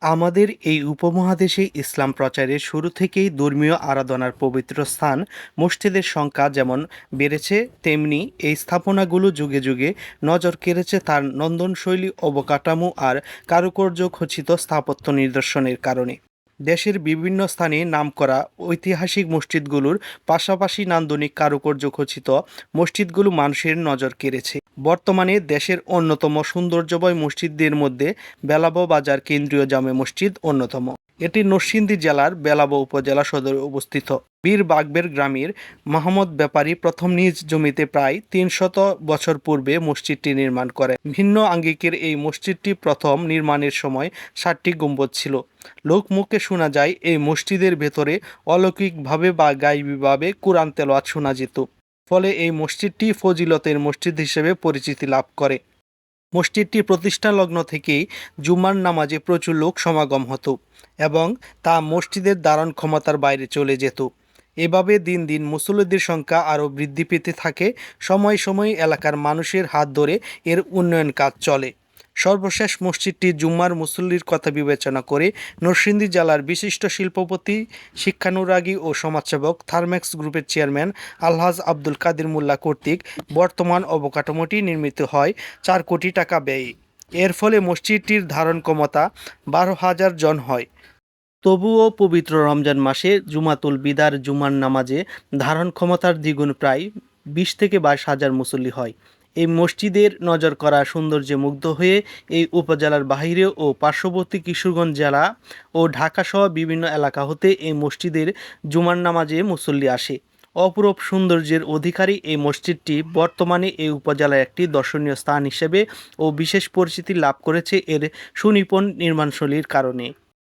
আমাদের এই উপমহাদেশে ইসলাম প্রচারের শুরু থেকেই ধর্মীয় আরাধনার পবিত্র স্থান মসজিদের সংখ্যা যেমন বেড়েছে, তেমনি এই স্থাপনাগুলো যুগে যুগে নজর কেড়েছে তার নন্দনশৈলী অবকাঠামো আর কারুকার্য খচিত স্থাপত্য নিদর্শনের কারণে। দেশের বিভিন্ন স্থানে নামকরা ঐতিহাসিক মসজিদগুলোর পাশাপাশি নান্দনিক কারুকার্য খচিত মসজিদগুলো মানুষের নজর কেড়েছে। বর্তমানে দেশের অন্যতম সৌন্দর্যময় মসজিদদের মধ্যে বেলাব বাজার কেন্দ্রীয় জামে মসজিদ অন্যতম। এটি নরসিংদী জেলার বেলাব উপজেলা সদরে অবস্থিত। বীর বাগবের গ্রামের মাহমদ ব্যাপারী প্রথম নিজ জমিতে প্রায় ৩০০ বছর পূর্বে মসজিদটি নির্মাণ করেন। ভিন্ন আঙ্গিকের এই মসজিদটি প্রথম নির্মাণের সময় ৭টি গম্বুজ ছিল। লোকমুখে শোনা যায় এই মসজিদের ভেতরে অলৌকিকভাবে বা গায়বীভাবে কোরআন তেলাওয়াত শোনা যেত। ফলে এই মসজিদটি ফজিলতের মসজিদ হিসেবে পরিচিতি লাভ করে। মসজিদটি প্রতিষ্ঠা লগ্ন থেকেই জুমার নামাজে প্রচুর লোক সমাগম হতো এবং তা মসজিদের ধারণ ক্ষমতার বাইরে চলে যেত। এভাবে দিন দিন মুসল্লিদের সংখ্যা আরও বৃদ্ধি পেতে থাকে। সময় সময় এলাকার মানুষের হাত ধরে এর উন্নয়ন কাজ চলে। সর্বশেষ মসজিদটি জুম্মার মুসল্লির কথা বিবেচনা করে নরসিংদী জেলার বিশিষ্ট শিল্পপতি, শিক্ষানুরাগী ও সমাজসেবক থার্মেক্স গ্রুপের চেয়ারম্যান আলহাজ আব্দুল কাদের মোল্লা কর্তৃক বর্তমান অবকাঠামোটি নির্মিত হয় ৪ কোটি টাকা ব্যয়ে। এর ফলে মসজিদটির ধারণ ক্ষমতা ১২,০০০ জন হয়। তবুও পবিত্র রমজান মাসে জুমাতুল বিদার জুমার নামাজে ধারণ ক্ষমতার দ্বিগুণ প্রায় ২০ থেকে ২২ হাজার মুসল্লি হয়। এই মসজিদের নজর করা সৌন্দর্যে মুগ্ধ হয়ে এই উপজেলার বাহিরে ও পার্শ্ববর্তী কিশোরগঞ্জ জেলা ও ঢাকাসহ বিভিন্ন এলাকা হতে এই মসজিদের জুমার নামাজে মুসল্লি আসে। অপরূপ সৌন্দর্যের অধিকারী এই মসজিদটি বর্তমানে এই উপজেলার একটি দর্শনীয় স্থান হিসেবে ও বিশেষ পরিচিতি লাভ করেছে এর সুনিপুণ নির্মাণশৈলীর কারণে।